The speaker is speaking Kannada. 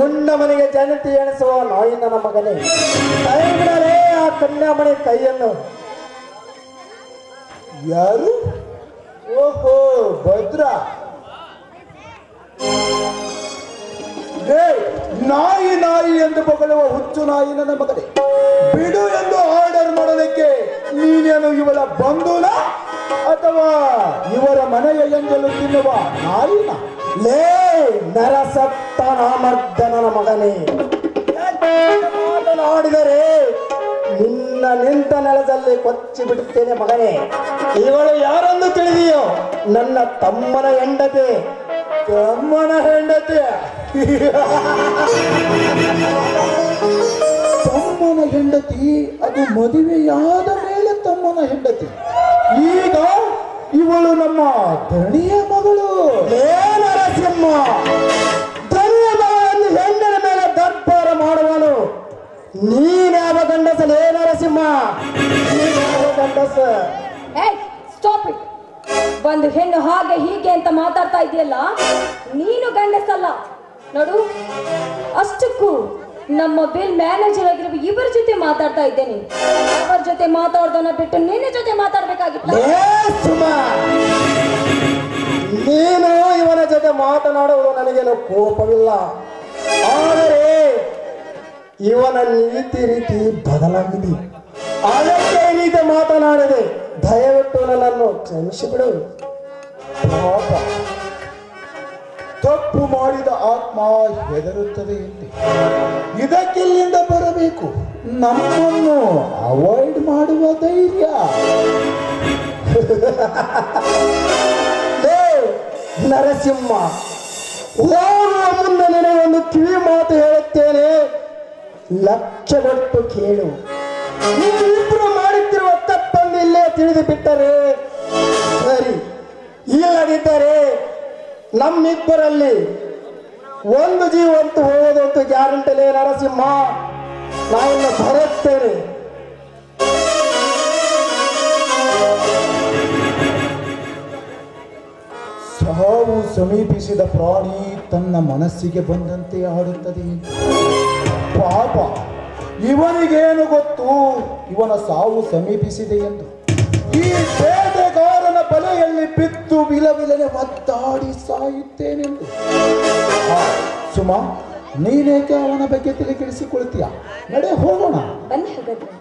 ಉಂಡ ಮನೆಗೆ ಜನತೆ ಎಣಿಸುವ ನಾಯಿ ನನ್ನ ಮಗನೇ, ಕೈ ಬಿಡಲೇ ಆ ಕನ್ಯಾಮಣಿ ಕೈಯನ್ನು. ಯಾರು? ಓಹೋ, ಭದ್ರ. ನಾಯಿ ನಾಯಿ ಎಂದು ಬಗಳುವ ಹುಚ್ಚು ನಾಯಿ ನನ್ನ ಮಗನೇ, ಬಿಡು ಎಂದು ಆರ್ಡರ್ ಮಾಡಲಿಕ್ಕೆ ನೀನೇನು ಇವಳ ಬಂಧುನ ಅಥವಾ ಇವರ ಮನೆಯ ಎಂಜಲು ತಿನ್ನುವ ನಾಯಿನ? ಲೇ ನರಸತ್ತ ನಾಮರ್ದನ ಮಗನೇ, ಮಾತನಾಡಿದರೆ ನಿನ್ನ ನಿಂತ ನೆಲದಲ್ಲಿ ಕೊಚ್ಚಿ ಬಿಡುತ್ತೇನೆ ಮಗನೇ. ಇವಳು ಯಾರೆಂದು ತಿಳಿದೆಯೋ? ನನ್ನ ತಮ್ಮನ ಹೆಂಡತಿ. ತಮ್ಮನ ಹೆಂಡತಿ? ತಮ್ಮನ ಹೆಂಡತಿ? ಅದು ಮದುವೆಯಾದ ಮೇಲೆ ತಮ್ಮನ ಹೆಂಡತಿ. ಈಗ ಇವಳು ನಮ್ಮ ದಣಿಯ ಮಗಳು. ನರಸಿಂಹ, ದಣಿಯ ಮಗಳನ್ನು ಹೆಣ್ಣಿನ ಮೇಲೆ ದರ್ಪಾರ ಮಾಡುವನು ನೀನ್ಯಾವ ಗಂಡಸಲೇ ನರಸಿಂಹ? ಗಂಡಸ? Stop it. ಒಂದು ಹೆಣ್ಣು ಹಾಗೆ ಹೀಗೆ ಅಂತ ಮಾತಾಡ್ತಾ ಇದೆಯಲ್ಲ, ನೀನು ಗಂಡಸಲ್ಲ ನೋಡು. ಅಷ್ಟಕ್ಕೂ ನಮ್ಮ ಬಿಲ್ ಮ್ಯಾನೇಜರ್ ಆಗಿರುವ ಇವರ ಜೊತೆ ಮಾತಾಡ್ತಾ ಇದ್ದೇನೆ. ಅವರ ಜೊತೆ ಮಾತಾಡ್ದನ್ನ ಬಿಟ್ಟು ನಿನ್ನ ಜೊತೆ ಮಾತಾಡ್ಬೇಕಾಗಿತ್ತು. ನೀನು ಇವನ ಜೊತೆ ಮಾತನಾಡುವುದು ನನಗೇನು ಕೋಪವಿಲ್ಲ, ಆದರೆ ಇವನ ನೀತಿ ರೀತಿ ಬದಲಾಗಿದೆ. ಅದಕ್ಕೆ ರೀತಿ ಮಾತನಾಡಿದೆ. ದಯವಿಟ್ಟು ನನ್ನನ್ನು ಕ್ಷಮಿಸಿಬಿಡು. ಪಾಪ, ತಪ್ಪು ಮಾಡಿದ ಆತ್ಮ ಹೆದರುತ್ತದೆ ಎಂತೆ. ಇದಕ್ಕಿಲ್ಲಿಂದ ಬರಬೇಕು, ನಮ್ಮನ್ನು ಅವಾಯ್ಡ್ ಮಾಡುವ ಧೈರ್ಯ. ನರಸಿಂಹ, ಹೋಗುವ ಮುಂದೆ ನನಗೆ ಒಂದು ಕಿವಿ ಮಾತು ಹೇಳುತ್ತೇನೆ, ಲಕ್ಷ್ಯ ಕೊಟ್ಟು ಕೇಳು. ನೀವಿಬ್ರು ಮಾಡುತ್ತಿರುವ ತಪ್ಪನ್ನು ಇಲ್ಲೇ ತಿಳಿದು ಬಿಟ್ಟರೆ ಸರಿ, ಇಲ್ಲದಿದ್ದರೆ ನಮ್ಮಿಬ್ಬರಲ್ಲಿ ಒಂದು ಜೀವಂತೂ ಹೋಗೋದಂತೂ ಗ್ಯಾರಂಟಿಲೇ ನರಸಿಂಹ. ನಾವಿನ್ನು ಬರುತ್ತೇನೆ. ಸಾವು ಸಮೀಪಿಸಿದ ಪ್ರಾಣಿ ತನ್ನ ಮನಸ್ಸಿಗೆ ಬಂದಂತೆ ಆಡುತ್ತದೆ. ಪಾಪ, ಇವನಿಗೇನು ಗೊತ್ತು ಇವನ ಸಾವು ಸಮೀಪಿಸಿದೆ ಎಂದು? ಈ ಬೇಟೆಗಾರನ ಬಲೆಯಲ್ಲಿ ಬಿದ್ದು ವಿಲವಿಲನೆ ಒದ್ದಾಡಿ ಸಾಯುತ್ತೇನೆಂದು. ಸುಮಾ, ನೀನೇಕೆ ಅವನ ಬಗ್ಗೆ ತಲೆ ಕೆಡಿಸಿಕೊಳ್ತೀಯ? ನಡೆ ಹೋಗೋಣ. ಬನ್ನಿ ಹಾಗಾದ್ರೆ.